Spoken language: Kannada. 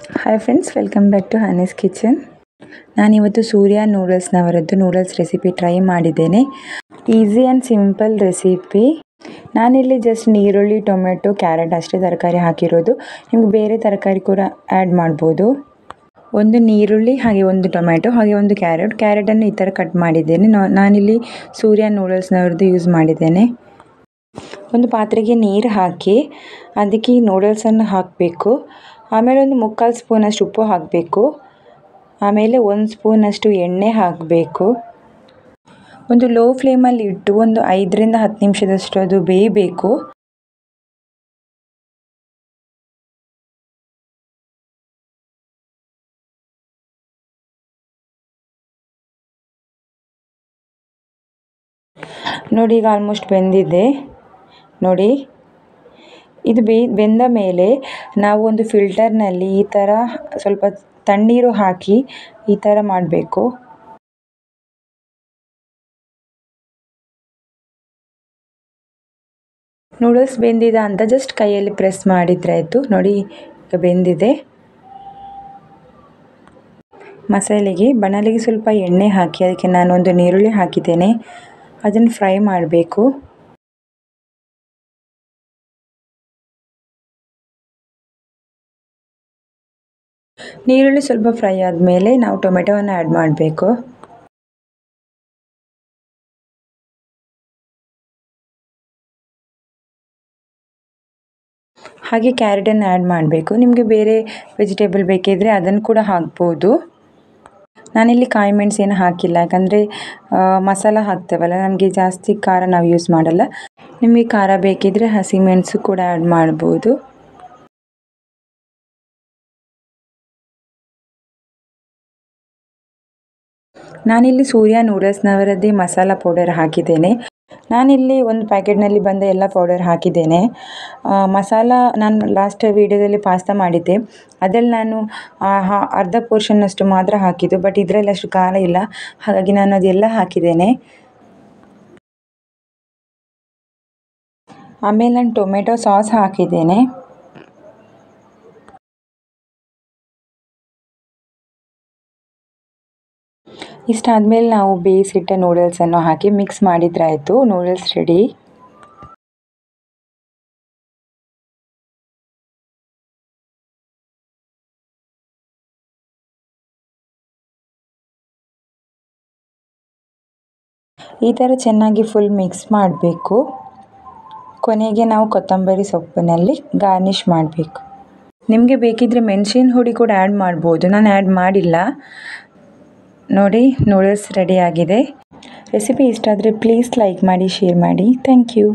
Hi friends, welcome back to Honey's Kitchen. ನಾನಿವತ್ತು ಸೂರ್ಯ ನೂಡಲ್ಸ್ನವರದ್ದು ನೂಡಲ್ಸ್ ರೆಸಿಪಿ ಟ್ರೈ ಮಾಡಿದ್ದೇನೆ. Easy and simple recipe. ನಾನಿಲ್ಲಿ ಜಸ್ಟ್ ಈರುಳ್ಳಿ, ಟೊಮೆಟೊ, ಕ್ಯಾರೆಟ್ ಅಷ್ಟೇ ತರಕಾರಿ ಹಾಕಿರೋದು. ನಿಮ್ಗೆ ಬೇರೆ ತರಕಾರಿ ಕೂಡ ಆ್ಯಡ್ ಮಾಡ್ಬೋದು. ಒಂದು ಈರುಳ್ಳಿ, ಹಾಗೆ ಒಂದು ಟೊಮೆಟೊ, ಹಾಗೆ ಒಂದು ಕ್ಯಾರೆಟನ್ನು ಈ ಥರ ಕಟ್ ಮಾಡಿದ್ದೇನೆ. ನಾನಿಲ್ಲಿ ಸೂರ್ಯ ನೂಡಲ್ಸ್ನವ್ರದ್ದು ಯೂಸ್ ಮಾಡಿದ್ದೇನೆ. ಒಂದು ಪಾತ್ರೆಗೆ ನೀರು ಹಾಕಿ ಅದಕ್ಕೆ ಈ ನೂಡಲ್ಸನ್ನು ಹಾಕಬೇಕು. ಆಮೇಲೆ ಒಂದು 3/4 ಸ್ಪೂನಷ್ಟು ಉಪ್ಪು ಹಾಕಬೇಕು. ಆಮೇಲೆ 1 ಸ್ಪೂನಷ್ಟು ಎಣ್ಣೆ ಹಾಕಬೇಕು. ಒಂದು ಲೋ ಫ್ಲೇಮಲ್ಲಿ ಇಟ್ಟು ಒಂದು 5ರಿಂದ 10 ನಿಮಿಷದಷ್ಟು ಅದು ಬೇಯಬೇಕು. ನೋಡಿ, ಈಗ ಆಲ್ಮೋಸ್ಟ್ ಬೆಂದಿದೆ ನೋಡಿ. ಇದು ಬೆಂದ ಮೇಲೆ ನಾವು ಒಂದು ಫಿಲ್ಟರ್ನಲ್ಲಿ ಈ ಥರ ಸ್ವಲ್ಪ ತಣ್ಣೀರು ಹಾಕಿ ಈ ಥರ ಮಾಡಬೇಕು. ನೂಡಲ್ಸ್ ಬೆಂದಿದ ಅಂತ ಜಸ್ಟ್ ಕೈಯಲ್ಲಿ ಪ್ರೆಸ್ ಮಾಡಿದರೆ ಆಯಿತು. ನೋಡಿ, ಈಗ ಬೆಂದಿದೆ. ಮಸಾಲೆಗೆ ಬಾಣಲೆಗೆ ಸ್ವಲ್ಪ ಎಣ್ಣೆ ಹಾಕಿ ಅದಕ್ಕೆ ನಾನೊಂದು ಈರುಳ್ಳಿ ಹಾಕಿದ್ದೇನೆ. ಅದನ್ನು ಫ್ರೈ ಮಾಡಬೇಕು. ಈರುಳ್ಳಿ ಸ್ವಲ್ಪ ಫ್ರೈ ಆದಮೇಲೆ ನಾವು ಟೊಮೆಟೊವನ್ನು ಆ್ಯಡ್ ಮಾಡಬೇಕು. ಹಾಗೆ ಕ್ಯಾರೆಟನ್ನು ಆ್ಯಡ್ ಮಾಡಬೇಕು. ನಿಮಗೆ ಬೇರೆ ವೆಜಿಟೇಬಲ್ ಬೇಕಿದ್ದರೆ ಅದನ್ನು ಕೂಡ ಹಾಕ್ಬೋದು. ನಾನಿಲ್ಲಿ ಕಾಯಿ ಮೆಣಸು ಏನು ಹಾಕಿಲ್ಲ, ಯಾಕಂದರೆ ಮಸಾಲ ಹಾಕ್ತೇವಲ್ಲ, ನಮಗೆ ಜಾಸ್ತಿ ಖಾರ ನಾವು ಯೂಸ್ ಮಾಡಲ್ಲ. ನಿಮಗೆ ಖಾರ ಬೇಕಿದ್ದರೆ ಹಸಿಮೆಣಸು ಕೂಡ ಆ್ಯಡ್ ಮಾಡ್ಬೋದು. ನಾನಿಲ್ಲಿ ಸೂರ್ಯ ನೂಡಲ್ಸ್ನವರದ್ದೇ ಮಸಾಲ ಪೌಡರ್ ಹಾಕಿದ್ದೇನೆ. ನಾನಿಲ್ಲಿ ಒಂದು ಪ್ಯಾಕೆಟ್ನಲ್ಲಿ ಬಂದ ಎಲ್ಲ ಪೌಡರ್ ಹಾಕಿದ್ದೇನೆ. ಮಸಾಲ ನಾನು ಲಾಸ್ಟ್ ವೀಡಿಯೋದಲ್ಲಿ ಪಾಸ್ತಾ ಮಾಡಿದ್ದೆ, ಅದರಲ್ಲಿ ನಾನು ಅರ್ಧ ಪೋರ್ಷನ್ನಷ್ಟು ಮಾತ್ರ ಹಾಕಿದ್ದು. ಬಟ್ ಇದರಲ್ಲಿ ಅಷ್ಟು ಖಾರ ಇಲ್ಲ, ಹಾಗಾಗಿ ನಾನು ಅದೆಲ್ಲ ಹಾಕಿದ್ದೇನೆ. ಆಮೇಲೆ ನಾನು ಟೊಮೆಟೊ ಸಾಸ್ ಹಾಕಿದ್ದೇನೆ. ಇಷ್ಟಾದಮೇಲೆ ನಾವು ಬೇಯಿಸಿಟ್ಟ ನೂಡಲ್ಸನ್ನು ಹಾಕಿ ಮಿಕ್ಸ್ ಮಾಡಿದರೆ ಆಯಿತು. Noodles ready. ಈ ಥರ ಚೆನ್ನಾಗಿ ಫುಲ್ ಮಿಕ್ಸ್ ಮಾಡಬೇಕು. ಕೊನೆಗೆ ನಾವು ಕೊತ್ತಂಬರಿ ಸೊಪ್ಪಿನಲ್ಲಿ ಗಾರ್ನಿಷ್ ಮಾಡಬೇಕು. ನಿಮಗೆ ಬೇಕಿದ್ದರೆ ಮೆಣಸಿನ ಹುಡಿ ಕೂಡ ಆ್ಯಡ್ ಮಾಡ್ಬೋದು. ನಾನು ಆ್ಯಡ್ ಮಾಡಿಲ್ಲ. ನೋಡಿ, ನೂಡಲ್ಸ್ ರೆಡಿ ಆಗಿದೆ. ರೆಸಿಪಿ ಇಷ್ಟ ಆದರೆ ಪ್ಲೀಸ್ ಲೈಕ್ ಮಾಡಿ, ಶೇರ್ ಮಾಡಿ. Thank you.